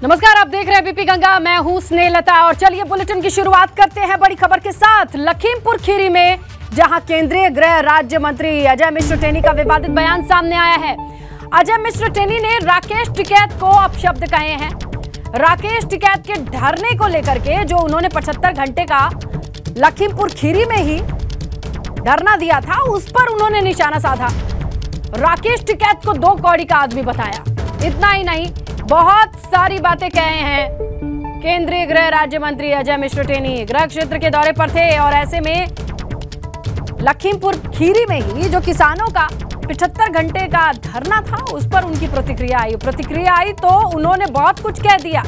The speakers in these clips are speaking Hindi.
नमस्कार, आप देख रहे हैं बीपी गंगा। मैं हूं स्नेहलता और चलिए बुलेटिन की शुरुआत करते हैं बड़ी खबर के साथ। लखीमपुर खीरी में जहां केंद्रीय गृह राज्य मंत्री अजय मिश्र टेनी का विवादित बयान सामने आया है। अजय मिश्र टेनी ने राकेश टिकैत को अपशब्द कहे हैं। राकेश टिकैत के धरने को लेकर के जो उन्होंने 75 घंटे का लखीमपुर खीरी में ही धरना दिया था, उस पर उन्होंने निशाना साधा। राकेश टिकैत को 2 कौड़ी का आदमी बताया। इतना ही नहीं, बहुत सारी बातें कहे हैं। केंद्रीय गृह राज्य मंत्री अजय मिश्र टेनी गृह क्षेत्र के दौरे पर थे और ऐसे में लखीमपुर खीरी में ही जो किसानों का 75 घंटे का धरना था, उस पर उनकी प्रतिक्रिया आई तो उन्होंने बहुत कुछ कह दिया।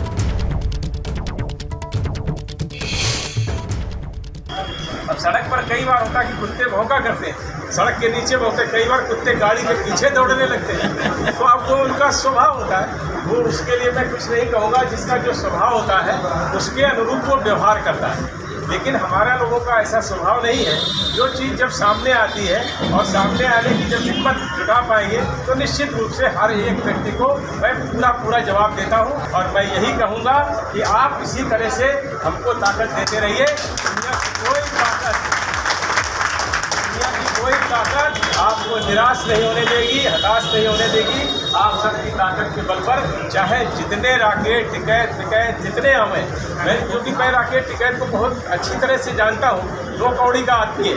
अब सड़क पर कई बार होता कि कुत्ते भौंका करते हैं, सड़क के नीचे भौंकते, कई बार कुत्ते गाड़ी के पीछे दौड़ने लगते हैं। तो अब जो उनका स्वभाव होता है वो, उसके लिए मैं कुछ नहीं कहूँगा। जिसका जो स्वभाव होता है उसके अनुरूप वो व्यवहार करता है। लेकिन हमारा लोगों का ऐसा स्वभाव नहीं है। जो चीज़ जब सामने आती है और सामने आने की जब हिम्मत जुटा पाएंगे तो निश्चित रूप से हर एक व्यक्ति को मैं पूरा जवाब देता हूँ। और मैं यही कहूँगा कि आप इसी तरह से हमको ताकत देते रहिए। दुनिया की कोई ताकत आपको निराश नहीं होने देगी, हताश नहीं होने देगी। आप सबकी ताकत के बल पर चाहे जितने राकेश टिकैत जितने हमें, क्योंकि मैं राकेश टिकैत को बहुत अच्छी तरह से जानता हूँ। 2 कौड़ी का आदमी है,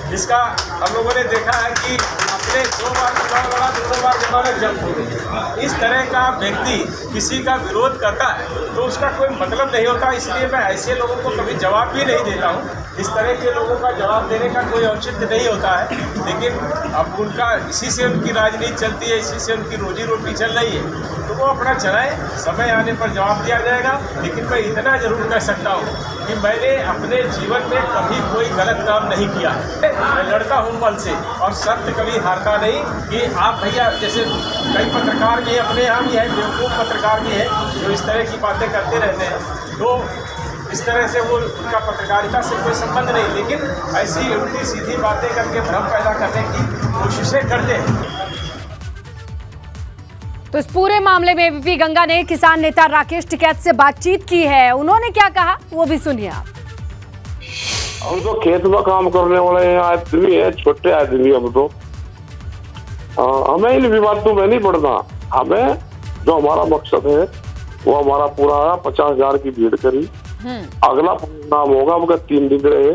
जिसका हम लोगों ने देखा है कि अपने 2 बार चुनाव लड़ा, 2 बार जमानत जब्त हो गई। इस तरह का व्यक्ति किसी का विरोध करता है तो उसका कोई मतलब नहीं होता। इसलिए मैं ऐसे लोगों को कभी जवाब भी नहीं देता हूँ। इस तरह के लोगों का जवाब देने का कोई औचित्य नहीं होता है। लेकिन अब उनका इसी से उनकी राजनीति चलती है, इसी से उनकी रोजी रोटी चल रही है, तो वो अपना चलाएं, समय आने पर जवाब दिया जाएगा। लेकिन मैं इतना जरूर कह सकता हूँ कि मैंने अपने जीवन में कभी कोई गलत काम नहीं किया। मैं लड़ता हूँ मन से और सत्य कभी हारता नहीं। कि आप भैया, जैसे कई पत्रकार भी अपने यहाँ भी है, बेवकूफ़ पत्रकार भी है जो इस तरह की बातें करते रहते हैं, तो इस तरह से वो उनका पत्रकारिता से कोई संबंध नहीं। लेकिन ऐसी उल्टी सीधी बातें करके भ्रम पैदा करने की कोशिशें करते हैं। तो इस पूरे मामले में बीपी गंगा ने किसान नेता राकेश टिकैत से बातचीत की है। उन्होंने क्या कहा वो भी सुनिए आप। हम तो खेत में काम करने वाले आदमी है, छोटे आदमी। हम तो हमें इन विवादों में नहीं पड़ना। हमें जो हमारा मकसद है वो हमारा पूरा है। 50,000 की भीड़ करी। अगला प्रोग्राम होगा, उनका 3 दिन रहे।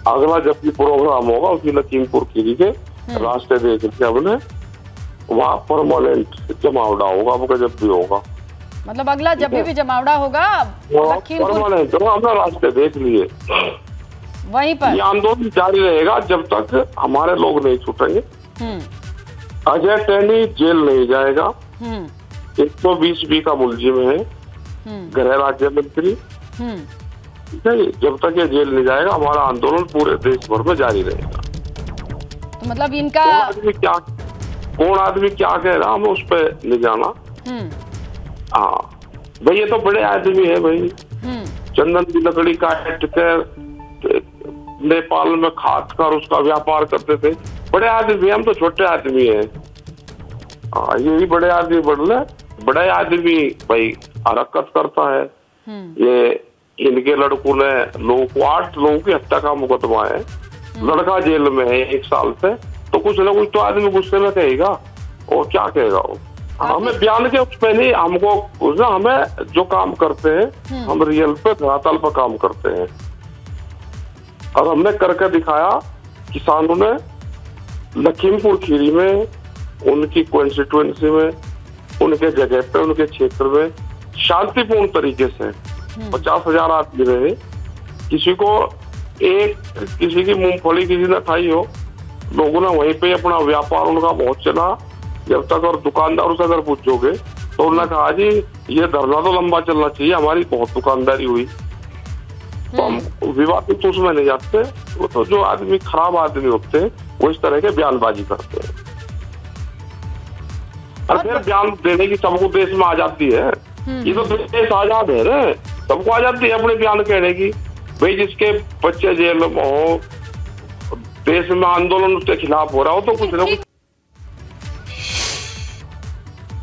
अगला जब भी प्रोग्राम होगा उसकी लखीमपुर खीरी के रास्ते देख के हमने वहाँ परमानेंट जमावड़ा होगा। उनका जब भी होगा, मतलब अगला जब भी जमावड़ा होगा परमानेंट हमने रास्ते देख लिए, वहीं पर ये आंदोलन जारी रहेगा जब तक हमारे लोग नहीं छूटेंगे। अजय टेनी जेल नहीं जाएगा। 120B का मुलजिम है, गृह राज्य मंत्री। ठीक है, जब तक ये जेल नहीं जाएगा हमारा आंदोलन पूरे देश भर में जारी रहेगा। तो मतलब इनका कौन आदमी क्या कह रहा हमें उस पर नहीं जाना। हाँ भाई, ये तो बड़े आदमी है भाई। चंदन की लकड़ी काट कर नेपाल में खाद कर उसका व्यापार करते थे। बड़े आदमी, हम तो छोटे आदमी हैं। हाँ, ये भी बड़े आदमी बड़े आदमी भाई हरकत करता है। ये इनके लड़कों ने लोगों को 8 लोगों की हत्या का मुकदमा है। लड़का जेल में है 1 साल से, तो कुछ ना कुछ तो आदमी गुस्से में कहेगा। और क्या कहेगा वो? हमें बयान के उस पे नहीं, हमको हमें जो काम करते हैं हम रियल पे धरातल पर काम करते हैं। और हमने करके दिखाया। किसानों ने लखीमपुर खीरी में, उनकी कॉन्स्टिट्यूएंसी में, उनके जगह पे, उनके क्षेत्र में शांतिपूर्ण तरीके से 50,000 आदमी रहे। किसी की मूंगफली किसी ने खाई हो, लोगों ने वहीं पे अपना व्यापार उनका बहुत चला जब तक। और दुकानदारों से अगर पूछोगे तो उन्होंने कहा जी ये धरना तो लंबा चलना चाहिए, हमारी बहुत दुकानदारी हुई। तो हम विवादित तो उसमें नहीं जाते। वो तो जो आदमी खराब आदमी होते हैं वो इस तरह के बयानबाजी करते हैं। और फिर बयान देने की सबको देश में आजादी है। ये तो देश आजाद है रे, सबको आजादी है अपने बयान कहने की। भाई जिसके बच्चे जेल में हो, देश में आंदोलन उसके खिलाफ हो रहा हो, तो कुछ ना कुछ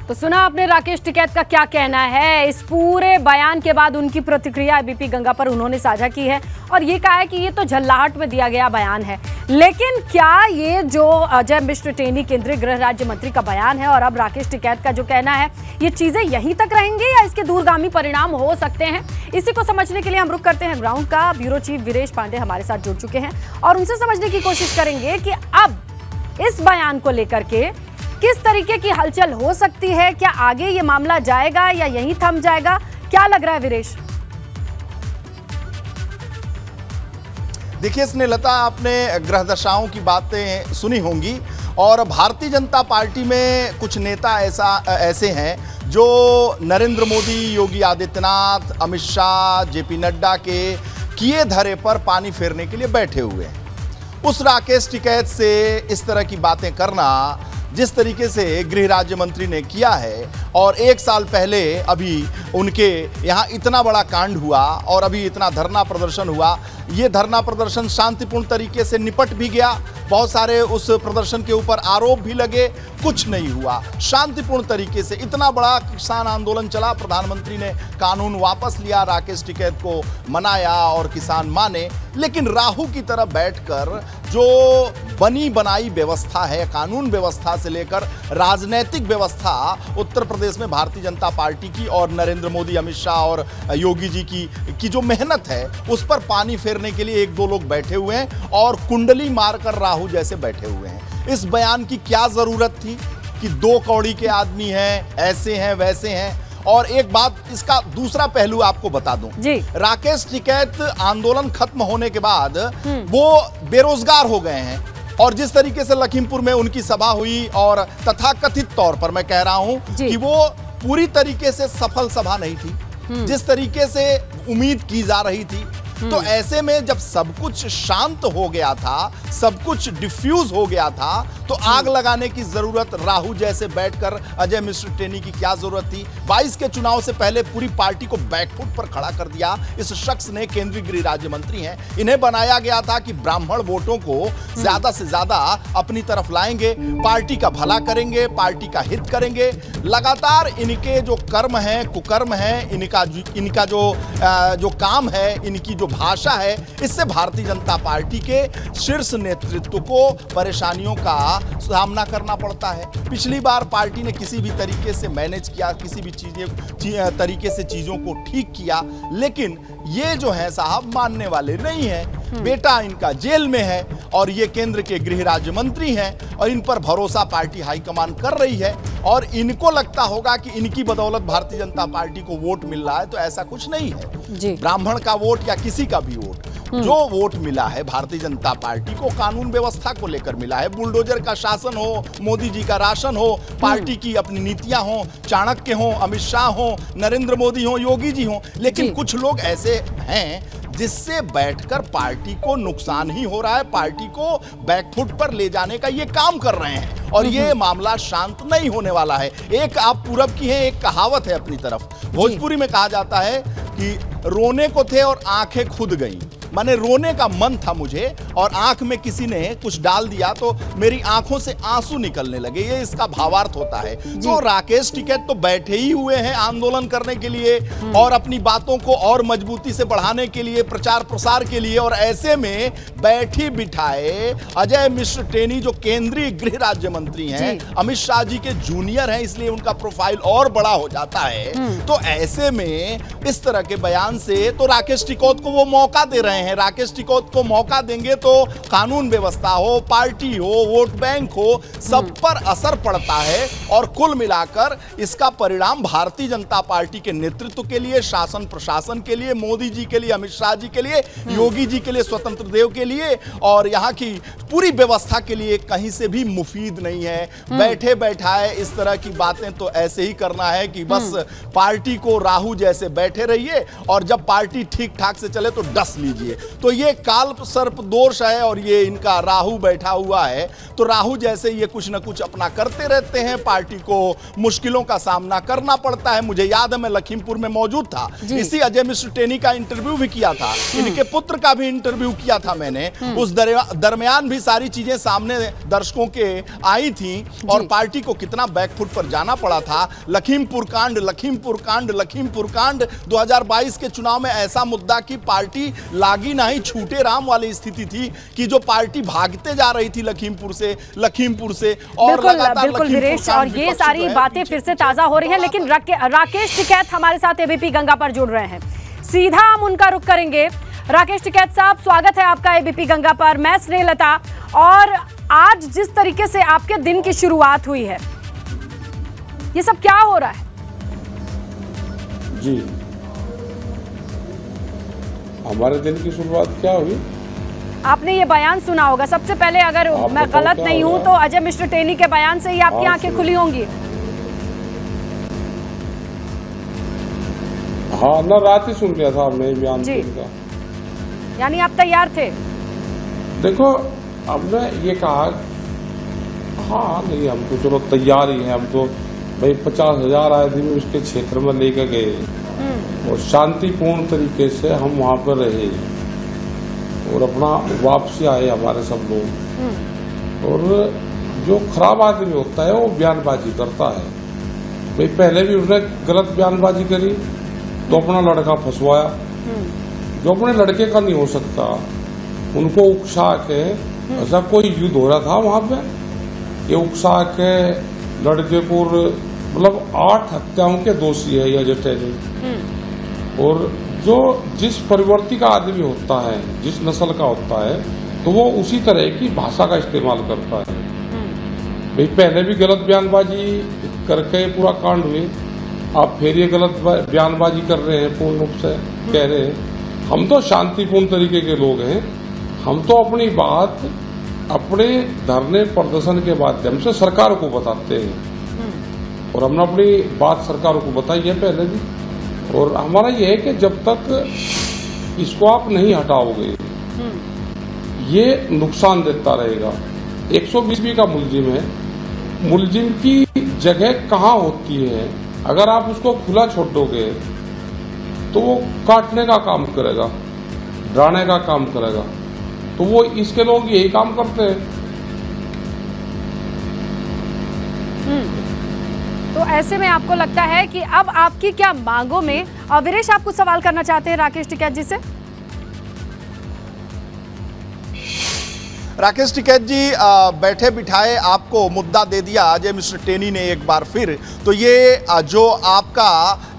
तो सुना आपने राकेश टिकैत का क्या कहना है। इस पूरे बयान के बाद उनकी प्रतिक्रिया बीपी गंगा पर उन्होंने साझा की है और ये कहा है कि ये तो झल्लाहट में दिया गया बयान है। लेकिन क्या ये जो अजय मिश्र टेनी केंद्रीय गृह राज्य मंत्री का बयान है और अब राकेश टिकैत का जो कहना है, ये चीजें यहीं तक रहेंगी या इसके दूरगामी परिणाम हो सकते हैं? इसी को समझने के लिए हम रुख करते हैं ग्राउंड का। ब्यूरो चीफ वीरेश पांडे हमारे साथ जुड़ चुके हैं और उनसे समझने की कोशिश करेंगे कि अब इस बयान को लेकर के किस तरीके की हलचल हो सकती है। क्या आगे ये मामला जाएगा या यहीं थम जाएगा? क्या लग रहा है वीरेश? देखिए स्नेहलता, आपने ग्रह दशाओं की बातें सुनी होंगी और भारतीय जनता पार्टी में कुछ नेता ऐसे हैं जो नरेंद्र मोदी, योगी आदित्यनाथ, अमित शाह, जेपी नड्डा के किए धरे पर पानी फेरने के लिए बैठे हुए हैं। उस राकेश टिकैत से इस तरह की बातें करना, जिस तरीके से गृह राज्य मंत्री ने किया है और एक साल पहले अभी उनके यहाँ इतना बड़ा कांड हुआ और अभी इतना धरना प्रदर्शन हुआ, ये धरना प्रदर्शन शांतिपूर्ण तरीके से निपट भी गया। बहुत सारे उस प्रदर्शन के ऊपर आरोप भी लगे, कुछ नहीं हुआ। शांतिपूर्ण तरीके से इतना बड़ा किसान आंदोलन चला, प्रधानमंत्री ने कानून वापस लिया, राकेश टिकैत को मनाया और किसान माने। लेकिन राहु की तरह बैठकर जो बनी बनाई व्यवस्था है, कानून व्यवस्था से लेकर राजनीतिक व्यवस्था उत्तर प्रदेश में भारतीय जनता पार्टी की और नरेंद्र मोदी, अमित शाह और योगी जी की जो मेहनत है, उस पर पानी फेरने के लिए एक दो लोग बैठे हुए हैं और कुंडली मारकर राहु जैसे बैठे हुए हैं। इस बयान की क्या जरूरत थी कि दो कौड़ी के आदमी हैं, ऐसे हैं वैसे हैं। और एक बात, इसका दूसरा पहलू आपको बता दूं, राकेश टिकैत आंदोलन खत्म होने के बाद वो बेरोजगार हो गए हैं और जिस तरीके से लखीमपुर में उनकी सभा हुई और तथाकथित तौर पर मैं कह रहा हूं कि वो पूरी तरीके से सफल सभा नहीं थी जिस तरीके से उम्मीद की जा रही थी। तो ऐसे में जब सब कुछ शांत हो गया था, सब कुछ डिफ्यूज हो गया था, तो आग लगाने की जरूरत राहु जैसे बैठकर अजय मिश्र टेनी की क्या जरूरत थी? 22 के चुनाव से पहले पूरी पार्टी को बैकफुट पर खड़ा कर दिया इस शख्स ने। केंद्रीय गृह राज्य मंत्री हैं, इन्हें बनाया गया था कि ब्राह्मण वोटों को ज्यादा से ज्यादा अपनी तरफ लाएंगे, पार्टी का भला करेंगे, पार्टी का हित करेंगे। लगातार इनके जो कर्म है, कुकर्म है, इनका जो काम है, इनकी जो भाषा है, इससे भारतीय जनता पार्टी के शीर्ष नेतृत्व को परेशानियों का सामना करना पड़ता है। पिछली बार पार्टी ने किसी भी तरीके से मैनेज किया, किसी भी तरीके से चीजों को ठीक किया, लेकिन ये जो है साहब मानने वाले नहीं है। बेटा इनका जेल में है और ये केंद्र के गृह राज्य मंत्री हैं और इन पर भरोसा पार्टी हाईकमान कर रही है और इनको लगता होगा कि इनकी बदौलत भारतीय जनता पार्टी को वोट मिल रहा है। तो ऐसा कुछ नहीं है। ब्राह्मण का वोट या किसी का भी वोट, जो वोट मिला है भारतीय जनता पार्टी को कानून व्यवस्था को लेकर मिला है। बुलडोजर का शासन हो, मोदी जी का राशन हो, पार्टी की अपनी नीतियां हो, चाणक्य हो, अमित शाह हो, नरेंद्र मोदी हो, योगी जी हो। लेकिन कुछ लोग ऐसे हैं जिससे बैठकर पार्टी को नुकसान ही हो रहा है, पार्टी को बैकफुट पर ले जाने का ये काम कर रहे हैं और ये मामला शांत नहीं होने वाला है। एक आप पूरब की हैं, एक कहावत है अपनी तरफ, भोजपुरी में कहा जाता है कि रोने को थे और आंखें खुद गईं। माने रोने का मन था मुझे और आंख में किसी ने कुछ डाल दिया तो मेरी आंखों से आंसू निकलने लगे, ये इसका भावार्थ होता है। तो राकेश टिकैत तो बैठे ही हुए हैं आंदोलन करने के लिए और अपनी बातों को और मजबूती से बढ़ाने के लिए, प्रचार प्रसार के लिए, और ऐसे में बैठी बिठाए अजय मिश्र टेनी जो केंद्रीय गृह राज्य मंत्री हैं, अमित शाह जी के जूनियर हैं, इसलिए उनका प्रोफाइल और बड़ा हो जाता है। तो ऐसे में इस तरह के बयान से तो राकेश टिकैत को वो मौका दे रहे हैं। राकेश टिकैत को मौका देंगे तो कानून व्यवस्था हो, पार्टी हो, वोट बैंक हो, सब पर असर पड़ता है और कुल मिलाकर इसका परिणाम भारतीय जनता पार्टी के नेतृत्व के लिए, शासन प्रशासन के लिए, मोदी जी के लिए, अमित शाह जी के लिए, योगी जी के लिए, स्वतंत्र देव के लिए और यहाँ की पूरी व्यवस्था के लिए कहीं से भी मुफीद नहीं है। बैठे बैठाए इस तरह की बातें तो ऐसे ही करना है कि बस पार्टी को राहु जैसे बैठे रहिए और जब पार्टी ठीक ठाक से चले तो डस लीजिए। चाहिए। तो ये काल सर्प दोष है और ये इनका राहु बैठा हुआ है, तो राहु जैसे ये कुछ ना कुछ अपना करते रहते हैं, पार्टी को मुश्किलों का सामना करना पड़ता है। मुझे याद है मैं लखीमपुर में मौजूद था, इसी अजय मिश्र टेनी का इंटरव्यू भी किया था, इनके पुत्र का भी इंटरव्यू किया था मैंने। उस दरमियान भी सारी चीजें सामने दर्शकों के आई थी और पार्टी को कितना बैकफुट पर जाना पड़ा था। लखीमपुर कांड, लखीमपुर कांड, लखीमपुर कांड। 2022 के चुनाव में ऐसा मुद्दा कि पार्टी लागी नहीं छूटे राम वाली स्थिति थी कि जो पार्टी भागते जा रही थी लखीमपुर से और लगातार बिल्कुल वीरेश, और ये सारी बातें फिर से ताजा हो रही हैं। लेकिन राकेश टिकैत हमारे साथ एबीपी गंगा पर जुड़ रहे हैं, सीधा हम उनका रुख करेंगे। राकेश टिकैत साहब, स्वागत है आपका एबीपी गंगा पर। मैं स्नेहलता, और आज जिस तरीके से आपके दिन की शुरुआत हुई है, ये सब क्या हो रहा है? जी, हमारे दिन की शुरुआत क्या हुई? आपने ये बयान सुना होगा। सबसे पहले, अगर मैं गलत नहीं हूं तो अजय मिश्र टेनी के बयान से ही आपकी आंखें खुली होंगी। हाँ ना, रात ही सुन लिया था हमने बयान का। यानी आप तैयार थे? देखो, हमने ये कहा, हाँ नहीं, हम तो चलो तैयार ही हैं। हम तो भाई 50,000 आदमी उसके क्षेत्र में लेकर गए और शांतिपूर्ण तरीके से हम वहाँ पर रहे और अपना वापसी आए हमारे सब लोग। और जो खराब आदमी होता है वो बयानबाजी करता है। भाई पहले भी उसने गलत बयानबाजी करी तो अपना लड़का फंसवाया, जो अपने लड़के का नहीं हो सकता, उनको उकसा के, ऐसा कोई युद्ध हो रहा था वहां पे, ये उकसा के लड़के को, मतलब 8 हत्याओं के दोषी है ये अजय टेनी। और जो जिस परिवर्ती का आदमी होता है, जिस नस्ल का होता है, तो वो उसी तरह की भाषा का इस्तेमाल करता है। भाई पहले भी गलत बयानबाजी करके पूरा कांड हुई, आप फिर ये गलत बयानबाजी कर रहे हैं, पूर्ण रूप से कह रहे हैं। हम तो शांतिपूर्ण तरीके के लोग हैं, हम तो अपनी बात अपने धरने प्रदर्शन के माध्यम से सरकार को बताते हैं और हमने अपनी बात सरकार को बताई है पहले भी। और हमारा ये है कि जब तक इसको आप नहीं हटाओगे ये नुकसान देता रहेगा। 120 का मुलजिम है, मुलजिम की जगह कहाँ होती है, अगर आप उसको खुला छोड़ दोगे तो वो काटने का काम करेगा, डराने का काम करेगा। तो वो इसके लोग यही काम करते हैं। तो ऐसे में आपको लगता है कि अब आपकी क्या मांगों में, वीरेश आप कुछ सवाल करना चाहते हैं राकेश टिकैत जी से? राकेश टिकैत जी, बैठे बिठाए आपको मुद्दा दे दिया अजय मिश्र टेनी ने एक बार फिर, तो ये जो आपका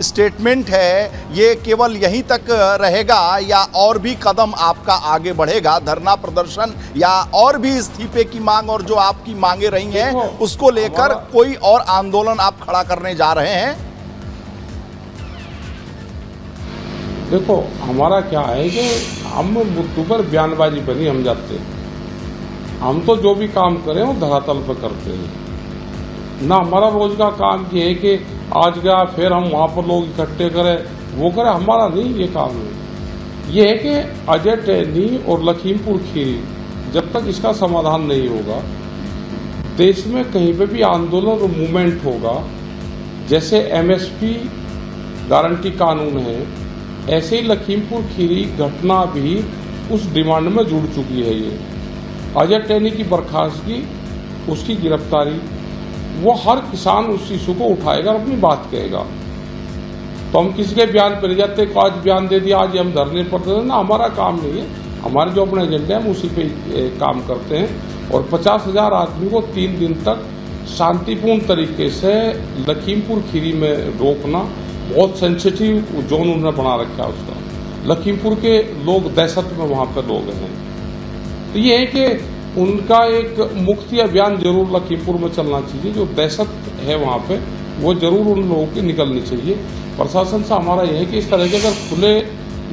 स्टेटमेंट है ये केवल यहीं तक रहेगा या और भी कदम आपका आगे बढ़ेगा, धरना प्रदर्शन या और भी इस्तीफे की मांग और जो आपकी मांगे रही हैं उसको लेकर कोई और आंदोलन आप खड़ा करने जा रहे हैं? देखो, हमारा क्या है कि हम मुद्दों पर बयानबाजी पर नहीं हम जाते, हम तो जो भी काम करें वो धरातल पर करते हैं ना। हमारा रोज का काम ये है कि आज गया फिर हम वहाँ पर लोग इकट्ठे करें, वो करें, हमारा नहीं ये काम है। ये है कि अजय टेनी और लखीमपुर खीरी, जब तक इसका समाधान नहीं होगा, देश में कहीं पे भी आंदोलन और मूवमेंट होगा। जैसे MSP गारंटी कानून है, ऐसे ही लखीमपुर खीरी घटना भी उस डिमांड में जुड़ चुकी है। ये अजय टेनी की बर्खास्तगी, उसकी गिरफ्तारी, वो हर किसान उस इशू को उठाएगा और अपनी बात कहेगा। तो हम किसी के बयान पर नहीं जाते, आज बयान दे दिया, आज हम धरने पर ना, हमारा काम नहीं है। हमारे जो अपने एजेंडे हैं हम उसी पे काम करते हैं। और 50,000 आदमी को 3 दिन तक शांतिपूर्ण तरीके से लखीमपुर खीरी में रोकना, बहुत सेंसिटिव जोन उन्होंने बना रखा है उसका। लखीमपुर के लोग दहशत में वहाँ पर लोग हैं। तो ये है कि उनका एक मुक्ति अभियान जरूर लखीमपुर में चलना चाहिए। जो दहशत है वहाँ पे वो जरूर उन लोगों की निकलनी चाहिए। प्रशासन से हमारा यह है कि इस तरह के अगर खुले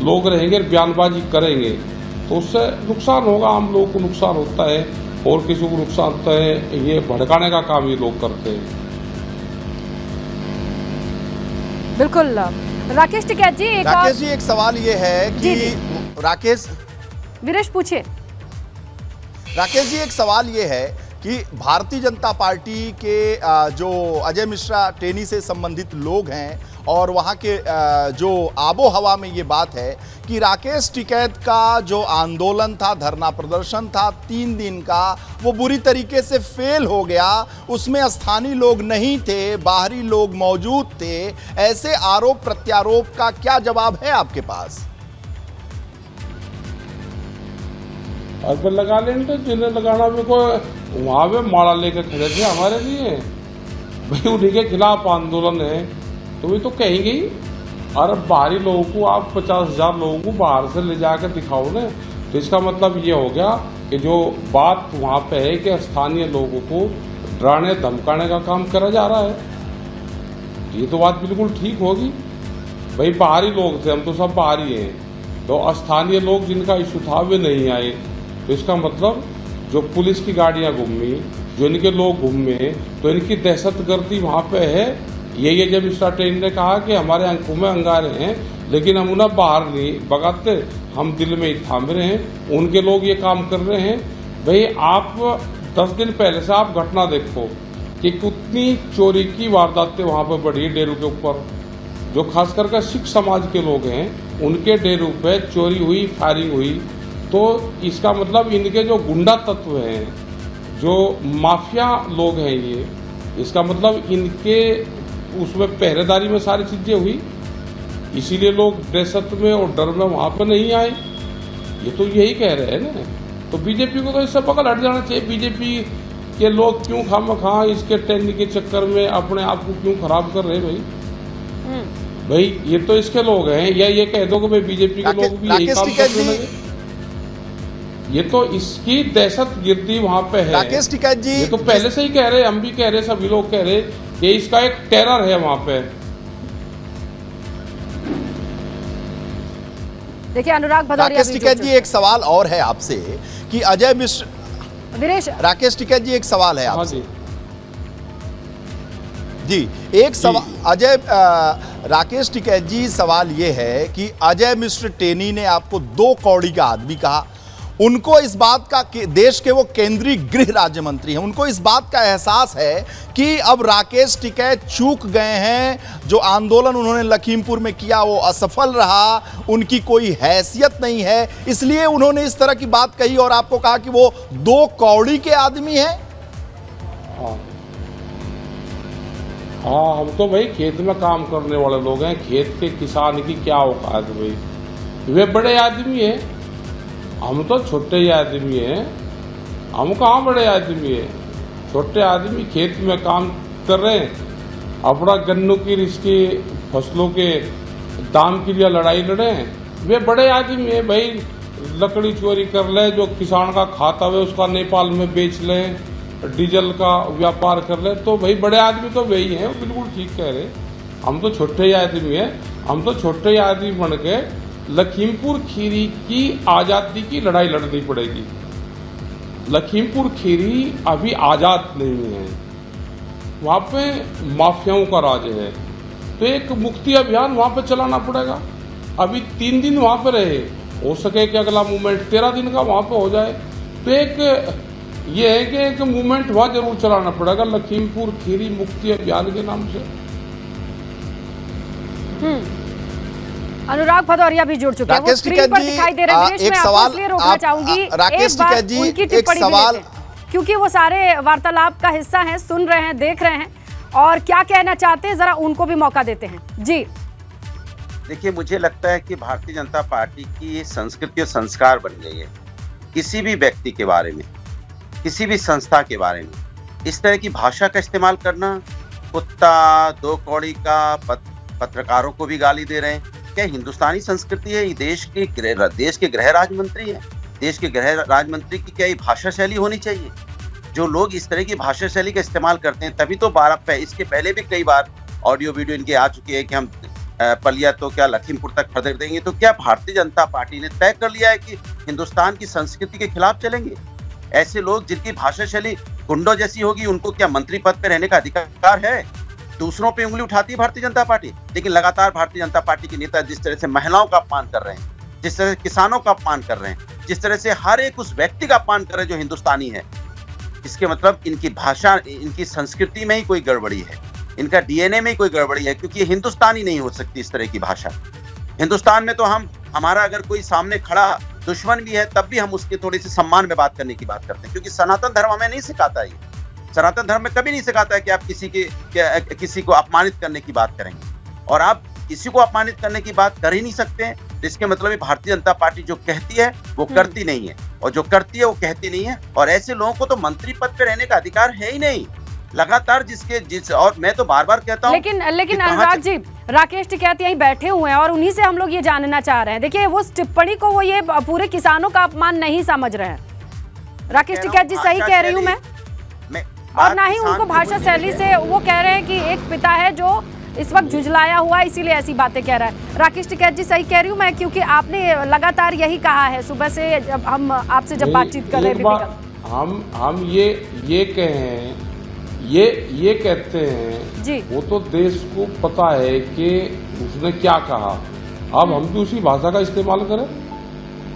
लोग रहेंगे, बयानबाजी करेंगे, तो उससे नुकसान होगा, आम लोगों को नुकसान होता है और किसी को नुकसान होता है। ये भड़काने का काम ये लोग करते हैं। बिल्कुल। राकेश टिकैत जी, एक सवाल ये है कि राकेश वीरेश पूछिए। राकेश जी, एक सवाल ये है कि भारतीय जनता पार्टी के जो अजय मिश्रा टेनी से संबंधित लोग हैं और वहाँ के जो आबो हवा में ये बात है कि राकेश टिकैत का जो आंदोलन था, धरना प्रदर्शन था 3 दिन का, वो बुरी तरीके से फेल हो गया। उसमें स्थानीय लोग नहीं थे, बाहरी लोग मौजूद थे। ऐसे आरोप प्रत्यारोप का क्या जवाब है आपके पास? अगर लगा लें तो जिन्हें लगाना भी कोई वहाँ पे माड़ा लेकर खड़े थे हमारे लिए, भाई उन्हीं के खिलाफ आंदोलन है तो भी तो कहेंगे ही। और अब बाहरी लोगों को आप 50,000 लोगों को बाहर से ले जाकर दिखाओ ना, तो इसका मतलब ये हो गया कि जो बात वहाँ पे है कि स्थानीय लोगों को डराने धमकाने का काम करा जा रहा है, ये तो बात बिल्कुल ठीक होगी। भाई बाहरी लोग थे, हम तो सब बाहरी हैं, तो स्थानीय लोग जिनका इशू था वे नहीं आए, तो इसका मतलब जो पुलिस की गाड़ियां घूमी, जो इनके लोग घूमे, तो इनकी दहशतगर्दी वहाँ पे है। यही अजय मिश्रा टेनी ने कहा कि हमारे आंखों में अंगारे हैं, लेकिन हम उन्हें बाहर नहीं भगाते, हम दिल में ही थाम रहे हैं। उनके लोग ये काम कर रहे हैं। भाई आप 10 दिन पहले से आप घटना देखो कि कितनी चोरी की वारदातें वहाँ पर बढ़ी डेरू के ऊपर। जो खास करके सिख समाज के लोग हैं उनके डेरू पे चोरी हुई, फायरिंग हुई, तो इसका मतलब इनके जो गुंडा तत्व हैं, जो माफिया लोग हैं ये, इसका मतलब इनके उसमें पहरेदारी में सारी चीजें हुई, इसीलिए लोग दहशत में और डर में वहां पर नहीं आए। ये तो यही कह रहे हैं ना। तो बीजेपी को तो इससे पकड़ हट जाना चाहिए। बीजेपी के लोग क्यों खामखा इसके टेनी के चक्कर में अपने आप को क्यों खराब कर रहे भाई? भाई ये तो इसके लोग हैं, या ये कह दो कि भाई बीजेपी के लोग भी यही काम करने लगे। ये तो इसकी दहशत गिर्दी वहां पे है। राकेश टिकैत जी, ये तो पहले से ही कह रहे, हम भी कह रहे, सभी लोग कह रहे कि इसका एक टेरर है वहां पे। देखिए अनुराग भदौरिया, राकेश टिकैत जी एक सवाल और है आपसे कि अजय मिश्र, वीरेश, राकेश टिकैत जी एक सवाल है आपसे। जी एक सवाल राकेश टिकैत जी, सवाल ये है कि अजय मिश्र टेनी ने आपको 2 कौड़ी का आदमी कहा। उनको इस बात का, देश के वो केंद्रीय गृह राज्य मंत्री हैं, उनको इस बात का एहसास है कि अब राकेश टिकैत चूक गए हैं, जो आंदोलन उन्होंने लखीमपुर में किया वो असफल रहा, उनकी कोई हैसियत नहीं है, इसलिए उन्होंने इस तरह की बात कही और आपको कहा कि वो 2 कौड़ी के आदमी हैं। हाँ, हम तो भाई खेत में काम करने वाले लोग हैं, खेत के किसान की क्या औकात भाई, वे बड़े आदमी हैं, हम तो छोटे ही आदमी हैं। हम कहाँ बड़े आदमी हैं, छोटे आदमी खेत में काम कर रहे हैं, अपना गन्नों की इसकी फसलों के दाम के लिए लड़ाई लड़े हैं। वे बड़े आदमी हैं भाई, लकड़ी चोरी कर ले, जो किसान का खाता है उसका नेपाल में बेच लें, डीजल का व्यापार कर ले, तो भाई बड़े आदमी तो वही हैं। बिल्कुल ठीक कह रहे, हम तो छोटे ही आदमी हैं। हम तो छोटे ही आदमी बन के लखीमपुर खीरी की आजादी की लड़ाई लड़नी पड़ेगी। लखीमपुर खीरी अभी आजाद नहीं है, वहां पे माफियाओं का राज है, तो एक मुक्ति अभियान वहां पे चलाना पड़ेगा। अभी 3 दिन वहां पे रहे, हो सके कि अगला मूवमेंट 13 दिन का वहां पे हो जाए, तो एक ये है कि एक मूवमेंट वहां जरूर चलाना पड़ेगा लखीमपुर खीरी मुक्ति अभियान के नाम से। अनुराग भदौरिया भी जुड़ चुके हैं, वो स्क्रीन पर दिखाई दे रहे हैं। एक सवाल इसलिए रोकना चाहूंगी, राकेश टिकैत जी, एक सवाल, क्योंकि वो सारे वार्तालाप का हिस्सा हैं, सुन रहे हैं, देख रहे हैं और क्या कहना चाहते हैं, जरा उनको भी मौका देते हैं। जी देखिए, मुझे लगता है कि भारतीय जनता पार्टी की संस्कृति और संस्कार बन गई है, किसी भी व्यक्ति के बारे में, किसी भी संस्था के बारे में इस तरह की भाषा का इस्तेमाल करना, कुत्ता, 2 कौड़ी का, पत्रकारों को भी गाली दे रहे हैं। क्या हिंदुस्तानी संस्कृति है? ये देश के गृह राज्य मंत्री है, देश के गृह राज्य मंत्री की क्या ये भाषा शैली होनी चाहिए? जो लोग इस तरह की भाषा शैली का इस्तेमाल करते हैं, तभी तो इसके पहले भी कई बार ऑडियो वीडियो इनके आ चुके हैं कि हम पलिया तो क्या लखीमपुर तक खदेड़ देंगे। तो क्या भारतीय जनता पार्टी ने तय कर लिया है कि हिंदुस्तान की संस्कृति के खिलाफ चलेंगे? ऐसे लोग जिनकी भाषा शैली गुंडों जैसी होगी, उनको क्या मंत्री पद पर रहने का अधिकार है? दूसरों पे उंगली उठाती है भारतीय जनता पार्टी, लेकिन लगातार भारतीय जनता पार्टी के नेता जिस तरह से महिलाओं का अपमान कर रहे हैं, जिस तरह से किसानों का अपमान कर रहे हैं, जिस तरह से हर एक उस व्यक्ति का अपमान करे जो हिंदुस्तानी है, इसके मतलब इनकी भाषा, इनकी संस्कृति में ही कोई गड़बड़ी है, इनका डीएनए में ही कोई गड़बड़ी है, क्योंकि ये हिंदुस्तानी नहीं हो सकती इस तरह की भाषा। हिंदुस्तान में तो हमारा अगर कोई सामने खड़ा दुश्मन भी है तब भी हम उसके थोड़ी सी सम्मान में बात करने की बात करते हैं, क्योंकि सनातन धर्म हमें नहीं सिखाता है। सनातन धर्म में कभी नहीं सिखाता है कि आप किसी को अपमानित करने की बात करेंगे, और आप किसी को अपमानित करने की बात कर ही नहीं सकते हैं। तो इसके मतलब भारतीय जनता पार्टी जो कहती है वो करती नहीं है, और जो करती है वो कहती नहीं है, और ऐसे लोगों को तो मंत्री पद पे रहने का अधिकार है ही नहीं। लगातार और मैं तो बार बार कहता हूँ, लेकिन अनुराग जी, राकेश टिकैत यहीं बैठे हुए हैं और उन्हीं से हम लोग ये जानना चाह रहे हैं। देखिए, वो टिप्पणी को वो ये पूरे किसानों का अपमान नहीं समझ रहे हैं। राकेश टिकैत जी, सही कह रही हूँ मैं? और ना ही उनको भाषा शैली से वो कह रहे हैं कि एक पिता है जो इस वक्त झुंझलाया हुआ है, इसीलिए ऐसी बातें कह रहा है। राकेश टिकैत जी, सही कह रही हूँ मैं? क्योंकि आपने लगातार यही कहा है सुबह से, जब हम आपसे बातचीत कर रहे हैं। हम ये कहें, ये कहते हैं जी, वो तो देश को पता है कि उसने क्या कहा, अब हम भी उसी भाषा का इस्तेमाल करें।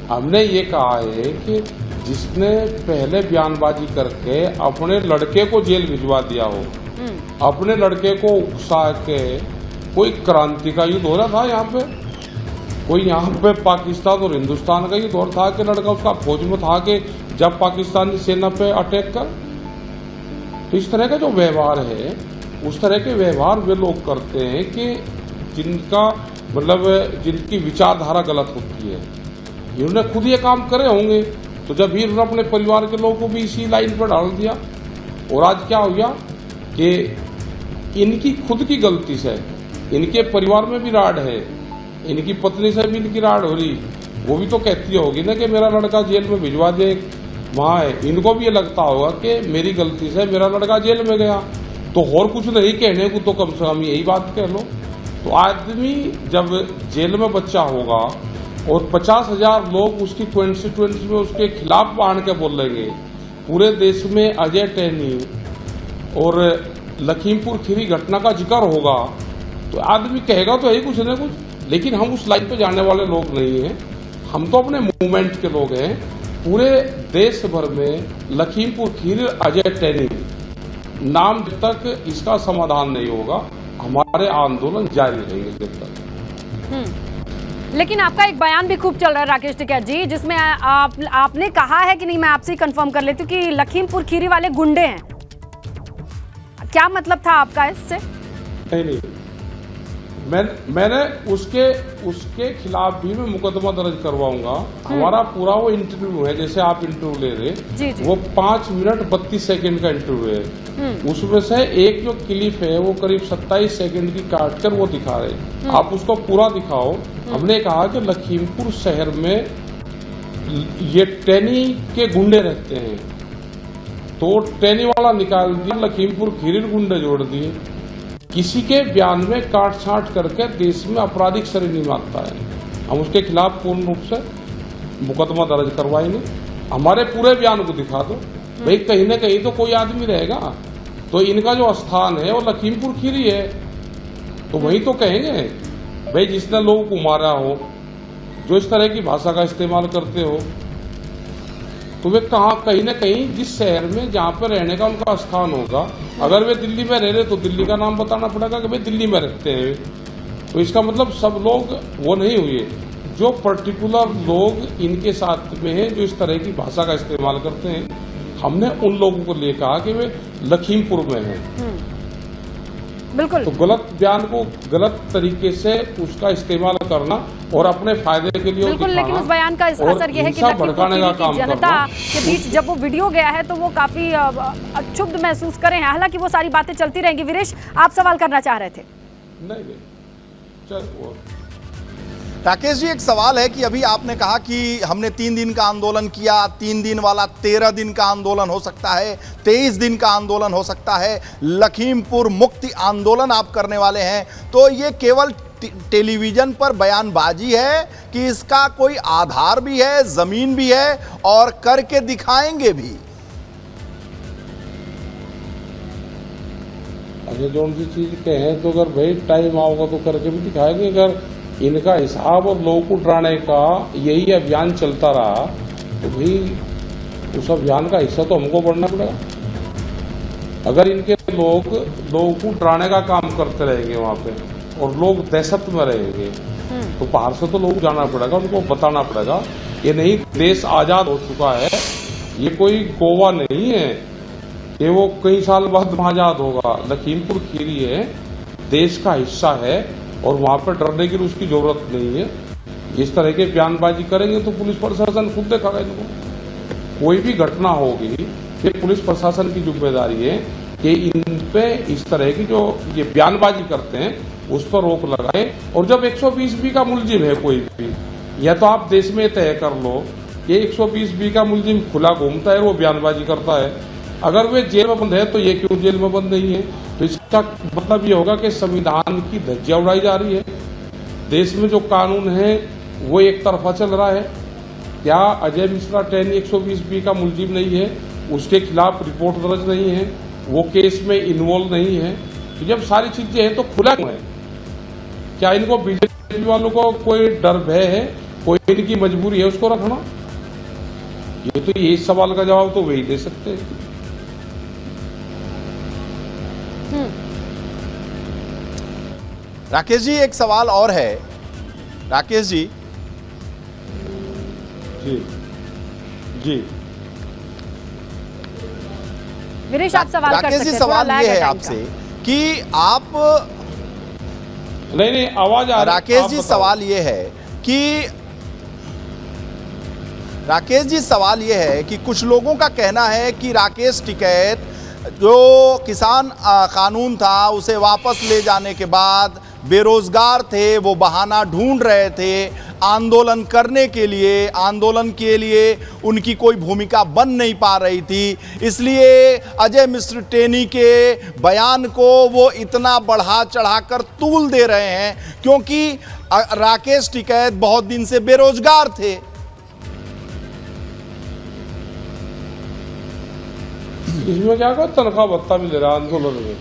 हमने ये कहा है कि जिसने पहले बयानबाजी करके अपने लड़के को जेल भिजवा दिया हो, अपने लड़के को उकसा के, कोई क्रांति का युद्ध हो रहा था यहाँ पे, कोई यहाँ पे पाकिस्तान और हिंदुस्तान का युद्ध हो रहा था कि लड़का उसका फौज में था कि जब पाकिस्तानी सेना पे अटैक कर। तो इस तरह का जो व्यवहार है, उस तरह के व्यवहार वे लोग करते हैं कि जिनका मतलब जिनकी विचारधारा गलत होती है। इन्होंने खुद ये काम करे होंगे, तो जब भी इन्होंने अपने परिवार के लोगों को भी इसी लाइन पर डाल दिया, और आज क्या हो गया कि इनकी खुद की गलती से इनके परिवार में भी राड है, इनकी पत्नी से भी इनकी राड हो रही, वो भी तो कहती होगी ना कि मेरा लड़का जेल में भिजवा दे, वहां है। इनको भी ये लगता होगा कि मेरी गलती से मेरा लड़का जेल में गया, तो और कुछ नहीं कहने को तो कम से कम यही बात कह लो। तो आदमी जब जेल में बच्चा होगा और 50,000 लोग उसकी कॉन्स्टिट्यूएंसी में उसके खिलाफ बांध के बोलेंगे, पूरे देश में अजय टहनी और लखीमपुर खीरी घटना का जिक्र होगा, तो आदमी कहेगा तो यही कुछ न कुछ। लेकिन हम उस लाइन पे जाने वाले लोग नहीं हैं, हम तो अपने मूवमेंट के लोग हैं। पूरे देश भर में लखीमपुर खीरी अजय टहनी नाम जब तक इसका समाधान नहीं होगा, हमारे आंदोलन जारी रहेंगे जब तक। लेकिन आपका एक बयान भी खूब चल रहा है राकेश टिकैत जी, जिसमें आपने कहा है कि नहीं, मैं आपसे कंफर्म कर लेती हूँ कि लखीमपुर खीरी वाले गुंडे हैं। क्या मतलब था आपका इससे? नहीं, मैंने उसके खिलाफ भी मैं मुकदमा दर्ज करवाऊंगा। हमारा पूरा वो इंटरव्यू है, जैसे आप इंटरव्यू ले रहे, वो 5 मिनट 32 सेकंड का इंटरव्यू है। उसमें से एक जो क्लिप है वो करीब 27 सेकंड की काट कर वो दिखा रहे, आप उसको पूरा दिखाओ। हमने कहा कि लखीमपुर शहर में ये टैनी के गुंडे रहते हैं, तो टैनी वाला निकाल दिया, लखीमपुर खीरी गुंडे जोड़ दिए। किसी के बयान में काट छाट करके देश में आपराधिक श्रेणी में आता है, हम उसके खिलाफ पूर्ण रूप से मुकदमा दर्ज करवाएंगे। हमारे पूरे बयान को दिखा दो भाई, कहीं न कहीं तो कोई आदमी रहेगा। तो इनका जो स्थान है वो लखीमपुर खीरी है, तो वही तो कहेंगे भाई जिसने लोगों को मारा हो, जो इस तरह की भाषा का इस्तेमाल करते हो, तो वे कहीं न कहीं जिस शहर में जहाँ पर रहने का उनका स्थान होगा, अगर वे दिल्ली में रह रहे तो दिल्ली का नाम बताना पड़ेगा कि वे दिल्ली में रहते हैं। तो इसका मतलब सब लोग वो नहीं हुए, जो पर्टिकुलर लोग इनके साथ में हैं जो इस तरह की भाषा का इस्तेमाल करते हैं, हमने उन लोगों को लिए कहा कि वे लखीमपुर में हैं। बिल्कुल। तो गलत बयान को गलत तरीके से उसका इस्तेमाल करना और अपने फायदे के लिए बिल्कुल, लेकिन उस बयान का असर यह है कि लखीमपुर की जनता के बीच जब वो वीडियो गया है तो वो काफी क्षुब्ध महसूस कर रहे हैं। हालांकि वो सारी बातें चलती रहेंगी। वीरेश, आप सवाल करना चाह रहे थे? नहीं, राकेश जी, एक सवाल है कि अभी आपने कहा कि हमने 3 दिन का आंदोलन किया, 3 दिन वाला 13 दिन का आंदोलन हो सकता है, 23 दिन का आंदोलन हो सकता है, लखीमपुर मुक्ति आंदोलन आप करने वाले हैं, तो ये केवल टेलीविजन पर बयानबाजी है कि इसका कोई आधार भी है, जमीन भी है और करके दिखाएंगे भी? अगर जो उनकी चीज कहें तो अगर भाई टाइम आओगा तो करके भी दिखाएंगे। अगर इनका हिसाब और लोगों को डराने का यही अभियान चलता रहा तो भाई उस अभियान का हिस्सा तो हमको बनना पड़ेगा। अगर इनके लोगों को डराने का काम करते रहेंगे वहाँ पे और लोग दहशत में रहेंगे, तो बाहर से तो लोग जाना पड़ेगा, उनको बताना पड़ेगा ये नहीं देश आजाद हो चुका है, ये कोई गोवा नहीं है कि वो कई साल बाद आजाद होगा। लखीमपुर खीरी है, देश का हिस्सा है और वहाँ पर डरने की उसकी जरूरत नहीं है। इस तरह के बयानबाजी करेंगे तो पुलिस प्रशासन खुद देखेगा इनको। कोई भी घटना होगी फिर पुलिस प्रशासन की जिम्मेदारी है कि इन पे इस तरह की जो ये बयानबाजी करते हैं उस पर रोक लगाए। और जब 120B का मुलजिम है कोई भी, या तो आप देश में तय कर लो कि 120B का मुलजिम खुला घूमता है और वो बयानबाजी करता है, अगर वे जेल में बंद है तो ये क्यों जेल में बंद नहीं है? तो इसका मतलब ये होगा कि संविधान की धज्जियां उड़ाई जा रही है, देश में जो कानून है वो एक तरफा चल रहा है। क्या अजय मिश्रा टैनी 120B का मुलजिम नहीं है, उसके खिलाफ रिपोर्ट दर्ज नहीं है, वो केस में इन्वॉल्व नहीं है? तो जब सारी चीजें हैं तो खुला क्यों है? क्या इनको बीजेपी वालों को कोई डर भय है, कोई इनकी मजबूरी है उसको रखना? ये तो ये सवाल का जवाब तो वही दे सकते हैं। राकेश जी, एक सवाल और है। राकेश जी जी गिरीश, आप सवाल कर सकते हैं। राकेश जी, सवाल ये है आपसे कि आप नहीं आवाज आ रही। राकेश जी, सवाल ये है कि राकेश जी सवाल ये है कि कुछ लोगों का कहना है कि राकेश टिकैत जो किसान कानून था उसे वापस ले जाने के बाद बेरोजगार थे, वो बहाना ढूंढ रहे थे आंदोलन करने के लिए, आंदोलन के लिए उनकी कोई भूमिका बन नहीं पा रही थी, इसलिए अजय मिश्र टेनी के बयान को वो इतना बढ़ा चढ़ाकर तूल दे रहे हैं क्योंकि राकेश टिकैत बहुत दिन से बेरोजगार थे। इसमें क्या कहा तनख्वाह भत्ता भी ले रहा आंदोलन में?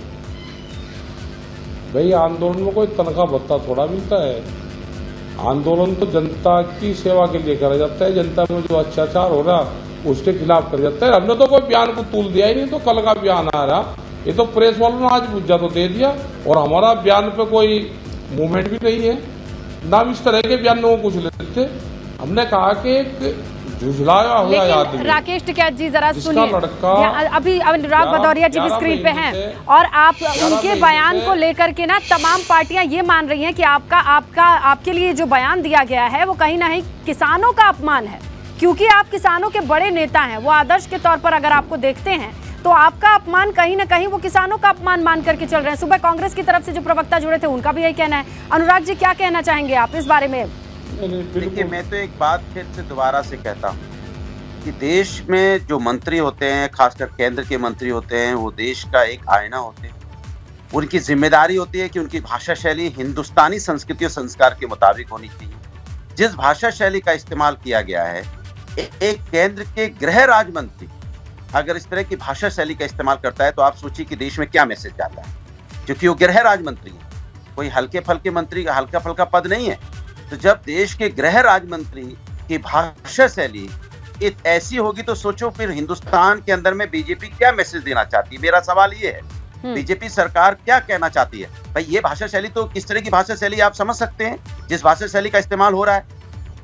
भाई आंदोलन में कोई तनख्वाह भत्ता थोड़ा मिलता है। आंदोलन तो जनता की सेवा के लिए करा जाता है, जनता में जो अत्याचार हो रहा उसके खिलाफ कर जाता है। हमने तो कोई बयान को तूल दिया ही नहीं, तो कल का बयान आ रहा, ये तो प्रेस वालों ने आज बुझा तो दे दिया और हमारा बयान पे कोई मूवमेंट भी नहीं है ना। इस तरह के बयान को कुछ लेते, हमने कहा कि एक झुझलाया हुआ आदमी। राकेश टिकैत जी जरा सुनिए, अभी अनुराग भदौरिया जी भी स्क्रीन पे हैं और आप उनके बयान को लेकर के ना तमाम पार्टियां ये मान रही हैं कि आपके लिए जो बयान दिया गया है वो कहीं ना कहीं किसानों का अपमान है, क्योंकि आप किसानों के बड़े नेता हैं। वो आदर्श के तौर पर अगर आपको देखते हैं तो आपका अपमान कहीं ना कहीं वो किसानों का अपमान मान करके चल रहे हैं। सुबह कांग्रेस की तरफ से जो प्रवक्ता जुड़े थे उनका भी यही कहना है। अनुराग जी, क्या कहना चाहेंगे आप इस बारे में? देखिए, मैं तो एक बात फिर से दोबारा से कहता हूँ कि देश में जो मंत्री होते हैं, खासकर केंद्र के मंत्री होते हैं, वो देश का एक आईना होते हैं। उनकी जिम्मेदारी होती है कि उनकी भाषा शैली हिंदुस्तानी संस्कृति और संस्कार के मुताबिक होनी चाहिए। जिस भाषा शैली का इस्तेमाल किया गया है, एक केंद्र के गृह राज्य मंत्री अगर इस तरह की भाषा शैली का इस्तेमाल करता है तो आप सोचिए कि देश में क्या मैसेज जाता है, क्योंकि वो गृह राज्य मंत्री है, कोई हल्के फल्के मंत्री का हल्का फल्का पद नहीं है। तो जब देश के गृह राज्य मंत्री की भाषा शैली ऐसी होगी तो सोचो फिर हिंदुस्तान के अंदर में बीजेपी क्या मैसेज देना चाहती है। मेरा सवाल ये है, बीजेपी सरकार क्या कहना चाहती है? भाई ये भाषा शैली तो किस तरह की भाषा शैली आप समझ सकते हैं जिस भाषा शैली का इस्तेमाल हो रहा है।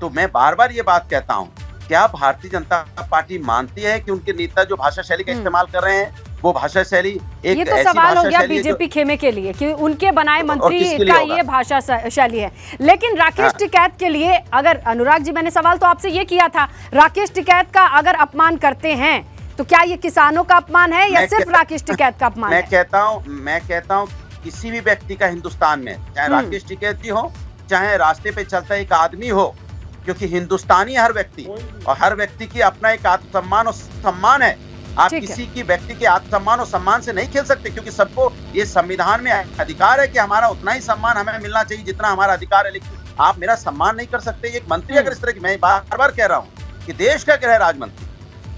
तो मैं बार बार ये बात कहता हूं, क्या भारतीय जनता पार्टी मानती है कि उनके नेता जो भाषा शैली का इस्तेमाल कर रहे हैं वो भाषा शैली एक ये तो ऐसी सवाल हो भाषा गया शैली बीजेपी खेमे के लिए कि उनके बनाए मंत्री का ये भाषा शैली है। लेकिन राकेश टिकैत के लिए, अगर अनुराग जी, मैंने सवाल तो आपसे ये किया था, राकेश टिकैत का अगर अपमान करते हैं तो क्या ये किसानों का अपमान है या सिर्फ राकेश टिकैत का अपमान है? मैं कहता हूँ किसी भी व्यक्ति का हिंदुस्तान में, चाहे राकेश टिकैत जी हो, चाहे रास्ते पे चलता एक आदमी हो, क्योंकि हिंदुस्तानी हर व्यक्ति और हर व्यक्ति की अपना एक आत्मसम्मान और सम्मान है। आप किसी की व्यक्ति के आत्मसम्मान और सम्मान से नहीं खेल सकते, क्योंकि सबको ये संविधान में अधिकार है कि हमारा उतना ही सम्मान हमें मिलना चाहिए जितना हमारा अधिकार है। लेकिन आप मेरा सम्मान नहीं कर सकते। एक मंत्री अगर इस तरह की, मैं बार बार कह रहा हूँ कि देश का गृह राज्य मंत्री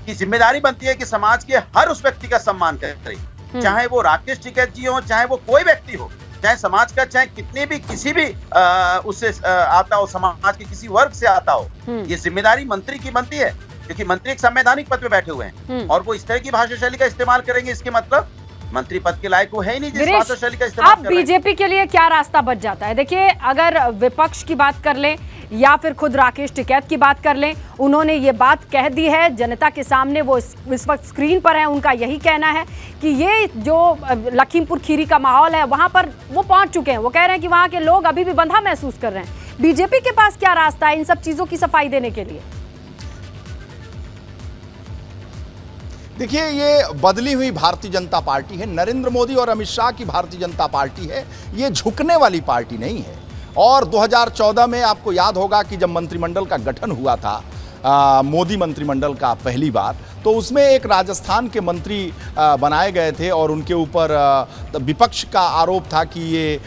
की जिम्मेदारी बनती है कि समाज के हर उस व्यक्ति का सम्मान करे, चाहे वो राकेश टिकैत जी हो, चाहे वो कोई व्यक्ति हो, चाहे समाज का, चाहे कितने भी किसी भी उससे आता हो, समाज के किसी वर्ग से आता हो। ये जिम्मेदारी मंत्री की बनती है। क्योंकि मंत्री एक संवैधानिक पद पे बैठे हुए हैं और वो इस तरह की भाषा शैली का इस्तेमाल करेंगे, इसके मतलब मंत्री पद के लायक वो है ही नहीं जिस भाषा शैली का इस्तेमाल कर रहे हैं। बीजेपी के लिए क्या रास्ता बच जाता है? देखिए, अगर विपक्ष की बात कर लें या फिर खुद राकेश टिकैत की बात कर लें, उन्होंने ये बात कह दी है जनता के सामने, वो इस वक्त स्क्रीन पर है, उनका यही कहना है कि ये जो लखीमपुर खीरी का माहौल है वहां पर वो पहुंच चुके हैं। वो कह रहे हैं कि वहां के लोग अभी भी बंधा महसूस कर रहे हैं। बीजेपी के पास क्या रास्ता है इन सब चीजों की सफाई देने के लिए? देखिए, ये बदली हुई भारतीय जनता पार्टी है, नरेंद्र मोदी और अमित शाह की भारतीय जनता पार्टी है, ये झुकने वाली पार्टी नहीं है। और 2014 में आपको याद होगा कि जब मंत्रिमंडल का गठन हुआ था, मोदी मंत्रिमंडल का पहली बार, तो उसमें एक राजस्थान के मंत्री बनाए गए थे और उनके ऊपर विपक्ष का आरोप था कि ये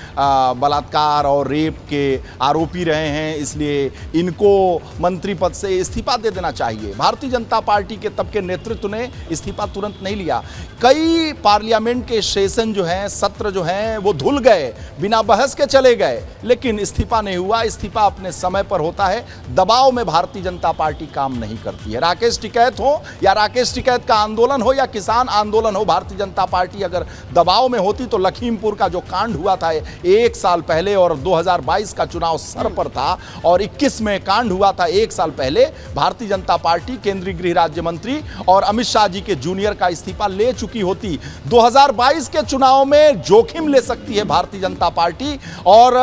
बलात्कार और रेप के आरोपी रहे हैं, इसलिए इनको मंत्री पद से इस्तीफा दे देना चाहिए। भारतीय जनता पार्टी के तब के नेतृत्व ने इस्तीफा तुरंत नहीं लिया। कई पार्लियामेंट के सेशन जो हैं, सत्र जो हैं, वो धुल गए, बिना बहस के चले गए, लेकिन इस्तीफा नहीं हुआ। इस्तीफा अपने समय पर होता है, दबाव में भारतीय जनता पार्टी काम नहीं करती है। राकेश टिकैत हो या राकेश टिकैत का आंदोलन हो या किसान आंदोलन हो, भारतीय जनता पार्टी अगर दबाव में होती तो लखीमपुर का जो कांड हुआ था 1 साल पहले, और 2022 का चुनाव सर पर था और 21 में कांड हुआ था 1 साल पहले, भारतीय जनता पार्टी केंद्रीय गृह राज्य मंत्री और अमित शाह जी के जूनियर का इस्तीफा ले चुकी होती। 2022 के चुनाव में जोखिम ले सकती है भारतीय जनता पार्टी और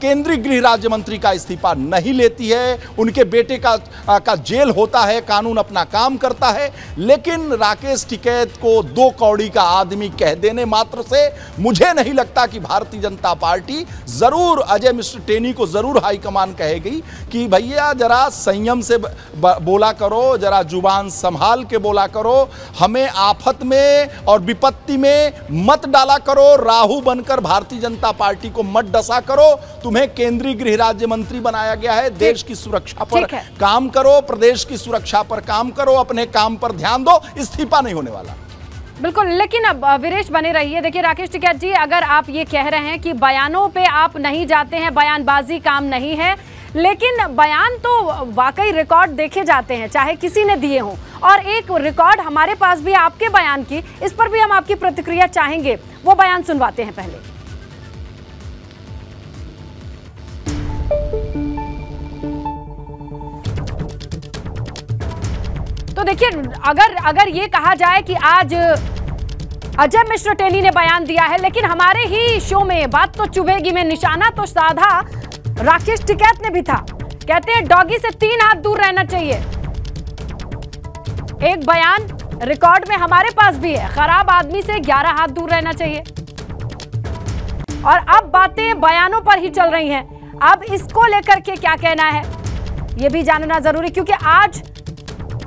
केंद्रीय गृह राज्य मंत्री का इस्तीफा नहीं लेती है। उनके बेटे का जेल होता है, कानून अपना काम करता है, लेकिन राकेश टिकैत को 2 कौड़ी का आदमी कह देने मात्र से मुझे नहीं लगता कि भारतीय जनता पार्टी, जरूर अजय मिश्र टेनी को जरूर हाईकमान कहेगी कि भैया जरा संयम से बोला करो, जरा जुबान संभाल के बोला करो, हमें आफत में और विपत्ति में मत डाला करो, राहु बनकर भारतीय जनता पार्टी को मत डसा करो। तुम्हें केंद्रीय गृह राज्य मंत्री बनाया गया है, देश की सुरक्षा पर काम करो, प्रदेश की सुरक्षा पर काम करो, अपने काम पर ध्यान दो, इस्तीफा नहीं होने वाला। बिल्कुल, लेकिन अब वीरेश बने रहिए। देखिए राकेश टिकैत जी, अगर आप ये कह रहे हैं कि बयानों पे आप नहीं जाते हैं, बयानबाजी काम नहीं है, लेकिन बयान तो वाकई रिकॉर्ड देखे जाते हैं, चाहे किसी ने दिए हों, और एक रिकॉर्ड हमारे पास भी आपके बयान की, इस पर भी हम आपकी प्रतिक्रिया चाहेंगे। वो बयान सुनवाते हैं पहले। तो देखिए, अगर ये कहा जाए कि आज अजय मिश्र टेनी ने बयान दिया है, लेकिन हमारे ही शो में बात तो चुभेगी में निशाना तो साधा राकेश टिकैत ने भी था। कहते हैं डॉगी से 3 हाथ दूर रहना चाहिए। एक बयान रिकॉर्ड में हमारे पास भी है, खराब आदमी से 11 हाथ दूर रहना चाहिए। और अब बातें बयानों पर ही चल रही हैं। अब इसको लेकर के क्या कहना है ये भी जानना जरूरी, क्योंकि आज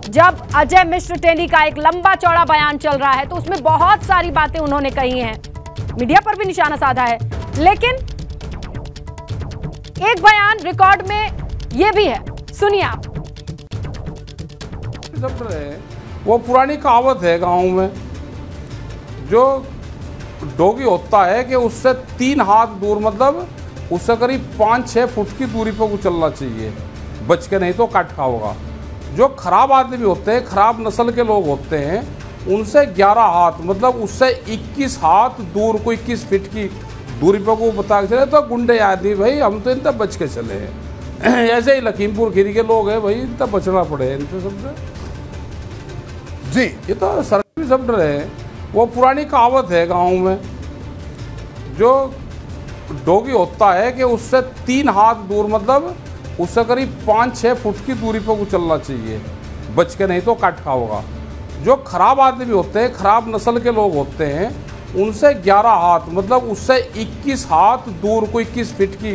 जब अजय मिश्र टेनी का एक लंबा चौड़ा बयान चल रहा है तो उसमें बहुत सारी बातें उन्होंने कही हैं, मीडिया पर भी निशाना साधा है, लेकिन एक बयान रिकॉर्ड में ये भी है, सुनिए आप। वो पुरानी कहावत है गांव में, जो डॉगी होता है कि उससे 3 हाथ दूर, मतलब उससे करीब 5-6 फुट की दूरी पर वो चलना चाहिए, बच के नहीं तो काट खाओगा। जो खराब आदमी होते हैं, खराब नस्ल के लोग होते हैं, उनसे 11 हाथ, मतलब उससे 21 हाथ दूर, कोई 21 फीट की दूरी पर को बता के चले तो गुंडे आदमी, भाई हम तो इनसे बच के चले हैं। ऐसे ही लखीमपुर खीरी के लोग हैं, भाई इनसे बचना पड़े इनसे सबसे जी। ये तो सरकारी सब डरे हैं। वो पुरानी कहावत है गाँव में, जो डॉगी होता है कि उससे 3 हाथ दूर, मतलब उससे करीब 5-6 फुट की दूरी पर वो चलना चाहिए, बच के नहीं तो काट खाओगा। जो खराब आदमी होते हैं, खराब नस्ल के लोग होते हैं, उनसे 11 हाथ, मतलब उससे 21 हाथ दूर, कोई 21 फीट की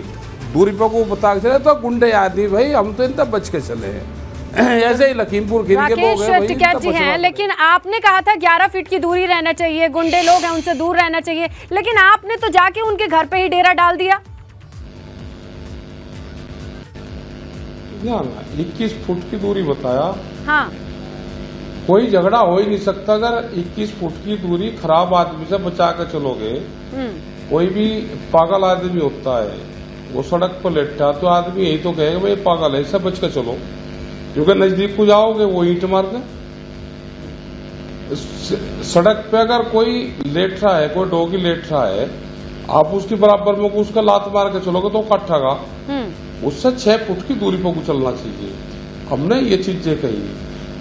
दूरी पर को बता के चले तो गुंडे आदमी, भाई हम तो इनसे बच के चले हैं। ऐसे ही लखीमपुर खीरी के लोग हैं, राकेश टिकैत जी हैं, लेकिन आपने कहा था 11 फीट की दूरी रहना चाहिए, गुंडे लोग हैं उनसे दूर रहना चाहिए, लेकिन आपने तो जाके उनके घर पे ही डेरा डाल दिया। 21 फुट की दूरी बताया। हाँ, कोई झगड़ा हो ही नहीं सकता अगर 21 फुट की दूरी खराब आदमी से बचा कर चलोगे। कोई भी पागल आदमी होता है, वो सड़क पर लेटा तो आदमी यही तो कहेगा भाई पागल है, इससे बच कर चलो। क्योंकि नजदीक को जाओगे वो ईंट मार दे। सड़क पे अगर कोई लेट रहा है, कोई डॉगी लेट रहा है, आप उसके बराबर में उसका लात मार के चलोगे तो कट्ठागा, उससे 6 फुट की दूरी पर चलना चाहिए। हमने ये चीजें कही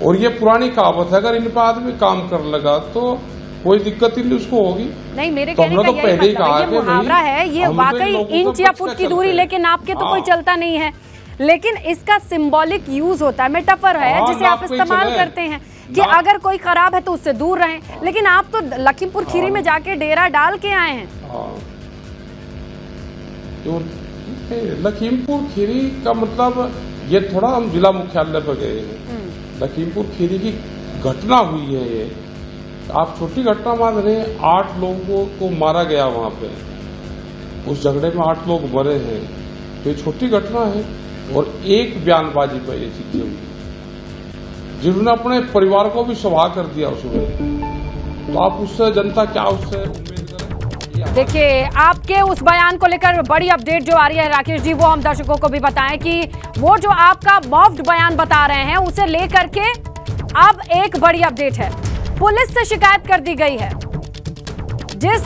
और ये पुरानी कहावत है, अगर इन पर आदमी काम कर लगा तो कोई दिक्कत ही नहीं उसको होगी। नहीं, मेरे कहने का यही मतलब है, ये मुहावरा है, ये वाकई इंच या फुट की दूरी लेके नाप के तो कोई चलता नहीं है, लेकिन इसका सिंबॉलिक यूज होता है, मेटाफर है जिसे आप इस्तेमाल करते हैं कि अगर कोई खराब है तो उससे दूर रहें। लेकिन आप तो लखीमपुर खीरी में जाके डेरा डाल के आए हैं। लखीमपुर खीरी का मतलब ये थोड़ा हम जिला मुख्यालय पर गए हैं। लखीमपुर खीरी की घटना हुई है ये, आप छोटी घटना मान रहे हैं। 8 लोगों को मारा गया वहां पे, उस झगड़े में 8 लोग मरे हैं, तो ये छोटी घटना है। और एक बयानबाजी पर ये चीजें हुई जिन्होंने अपने परिवार को भी सवाह कर दिया उसमें, तो आप उससे जनता क्या उससे उम्मीद करें? देखिए, आपके उस बयान को लेकर बड़ी अपडेट जो आ रही है राकेश जी, वो हम दर्शकों को भी बताएं कि वो जो आपका मॉफ्ड बयान बता रहे हैं उसे लेकर के अब एक बड़ी अपडेट है। पुलिस से शिकायत कर दी गई है। जिस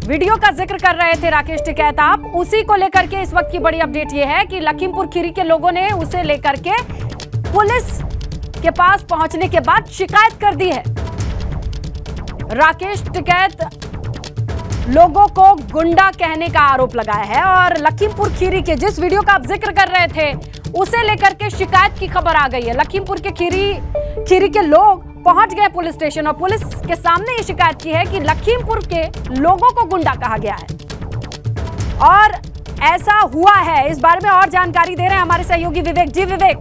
वीडियो का जिक्र कर रहे थे राकेश टिकैत आप, उसी को लेकर के इस वक्त की बड़ी अपडेट ये है कि लखीमपुर खीरी के लोगों ने उसे लेकर के पुलिस के पास पहुंचने के बाद शिकायत कर दी है। राकेश टिकैत लोगों को गुंडा कहने का आरोप लगाया है और लखीमपुर खीरी के जिस वीडियो का आप जिक्र कर रहे थे उसे लेकर के शिकायत की खबर आ गई है। लखीमपुर के खीरी के लोग पहुंच गए पुलिस स्टेशन और पुलिस के सामने ये शिकायत की है कि लखीमपुर के लोगों को गुंडा कहा गया है और ऐसा हुआ है। इस बारे में और जानकारी दे रहे हैं हमारे सहयोगी विवेक जी। विवेक,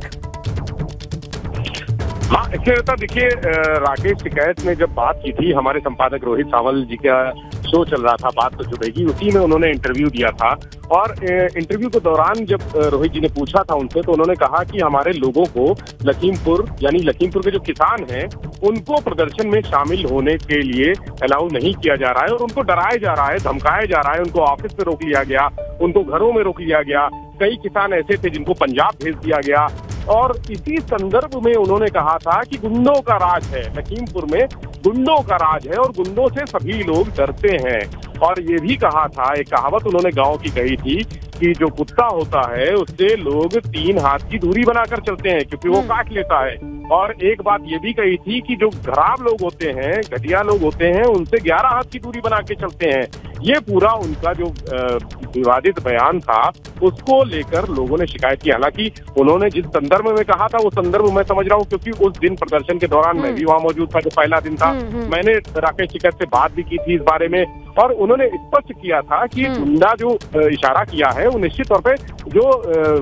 हाँ, इससे होता देखिए, राकेश टिकैत ने जब बात की थी, हमारे संपादक रोहित सावल जी का शो चल रहा था बात तो जुड़ेगी, उसी में उन्होंने इंटरव्यू दिया था। और इंटरव्यू के दौरान जब रोहित जी ने पूछा था उनसे, तो उन्होंने कहा कि हमारे लोगों को लखीमपुर यानी लखीमपुर के जो किसान हैं उनको प्रदर्शन में शामिल होने के लिए अलाउ नहीं किया जा रहा है और उनको डराया जा रहा है, धमकाया जा रहा है, उनको ऑफिस पे रोक लिया गया, उनको घरों में रोक लिया गया। कई किसान ऐसे थे जिनको पंजाब भेज दिया गया। और इसी संदर्भ में उन्होंने कहा था कि गुंडों का राज है, लखीमपुर में गुंडों का राज है और गुंडों से सभी लोग डरते हैं। और ये भी कहा था, एक कहावत उन्होंने गांव की कही थी कि जो कुत्ता होता है उससे लोग 3 हाथ की दूरी बनाकर चलते हैं क्योंकि वो काट लेता है। और एक बात ये भी कही थी कि जो खराब लोग होते हैं, घटिया लोग होते हैं, उनसे 11 हाथ की दूरी बना के चलते हैं। ये पूरा उनका जो विवादित बयान था उसको लेकर लोगों ने शिकायत की। हालांकि उन्होंने जिस संदर्भ में कहा था वो संदर्भ मैं समझ रहा हूँ, क्योंकि उस दिन प्रदर्शन के दौरान मैं भी वहां मौजूद था, जो पहला दिन था। मैंने राकेश टिकैत से बात भी की थी इस बारे में और उन्होंने स्पष्ट किया था कि गुंडा जो इशारा किया है वो निश्चित तौर पे जो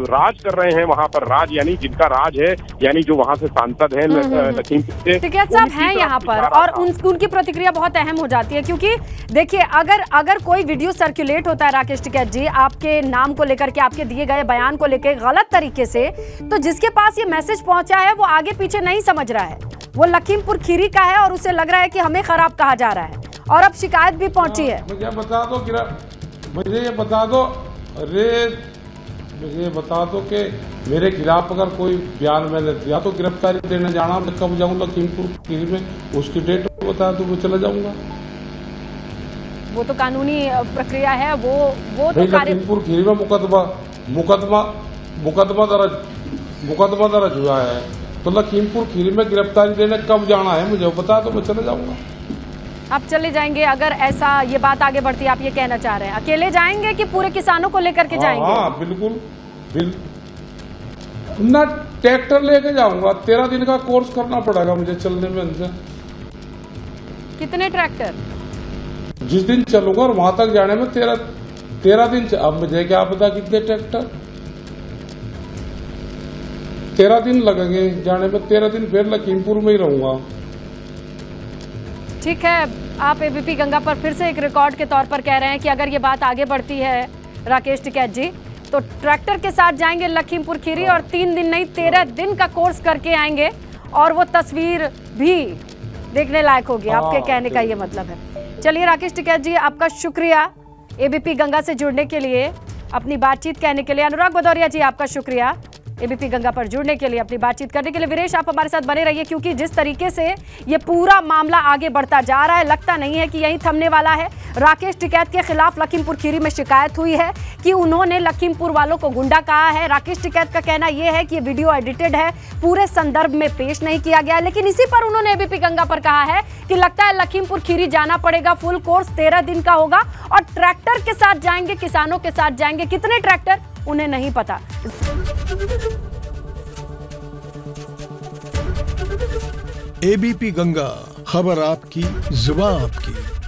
राज कर रहे हैं वहां पर, राज यानी जिनका राज है, यानी जो वहां से सांसद हैं लखीमपुर से, टिकैत साहब हैं यहाँ पर और उनकी प्रतिक्रिया बहुत अहम हो जाती है। क्योंकि देखिए, अगर कोई वीडियो सर्कुलेट होता है राकेश टिकैत जी आपके नाम को लेकर के, आपके दिए गए बयान को लेकर गलत तरीके से, तो जिसके पास ये मैसेज पहुंचा है वो आगे पीछे नहीं समझ रहा है, वो लखीमपुर खीरी का है और उसे लग रहा है कि हमें खराब कहा जा रहा है और अब शिकायत भी पहुंची है। मुझे बता दो कि मेरे खिलाफ अगर कोई बयान मैंने दिया तो गिरफ्तारी देने जाना, मैं कब जाऊंगा लखीमपुर खीरी में, उसकी डेट बता दो, मैं चला जाऊंगा। वो तो कानूनी प्रक्रिया है, वो तो लखीमपुर खीरी में मुकदमा दर्ज हुआ है, तो लखीमपुर खीरी में गिरफ्तारी देने कब जाना है मुझे बता दो, मैं चला जाऊंगा। आप चले जाएंगे अगर ऐसा ये बात आगे बढ़ती है? आप ये कहना चाह रहे हैं अकेले जाएंगे कि पूरे किसानों को लेकर के जाएंगे? हाँ बिल्कुल ना, ट्रैक्टर लेके जाऊंगा। 13 दिन का कोर्स करना पड़ेगा मुझे चलने में। इनसे कितने ट्रैक्टर? जिस दिन चलूंगा और वहां तक जाने में 13 दिन। अब मुझे क्या पता कितने ट्रैक्टर, 13 दिन लगेंगे जाने में। 13 दिन फिर लखीमपुर में ही रहूंगा। ठीक है, आप एबीपी गंगा पर फिर से एक रिकॉर्ड के तौर पर कह रहे हैं कि अगर ये बात आगे बढ़ती है राकेश टिकैत जी तो ट्रैक्टर के साथ जाएंगे लखीमपुर खीरी और 3 दिन नहीं 13 दिन का कोर्स करके आएंगे और वो तस्वीर भी देखने लायक होगी। आपके कहने का ये मतलब है। चलिए राकेश टिकैत जी, आपका शुक्रिया एबीपी गंगा से जुड़ने के लिए, अपनी बातचीत कहने के लिए। अनुराग भदौरिया जी, आपका शुक्रिया एबीपी गंगा पर जुड़ने के लिए, अपनी बातचीत करने के लिए। वीरेश, आप हमारे साथ बने रहिए, क्योंकि जिस तरीके से ये पूरा मामला आगे बढ़ता जा रहा है, लगता नहीं है कि यही थमने वाला है। राकेश टिकैत के खिलाफ लखीमपुर खीरी में शिकायत हुई है कि उन्होंने लखीमपुर वालों को गुंडा कहा है। राकेश टिकैत का कहना यह है कि ये वीडियो एडिटेड है, पूरे संदर्भ में पेश नहीं किया गया। लेकिन इसी पर उन्होंने एबीपी गंगा पर कहा है कि लगता है लखीमपुर खीरी जाना पड़ेगा, फुल कोर्स 13 दिन का होगा और ट्रैक्टर के साथ जाएंगे, किसानों के साथ जाएंगे। कितने ट्रैक्टर उन्हें नहीं पता। एबीपी गंगा, खबर आपकी, जुबान आपकी।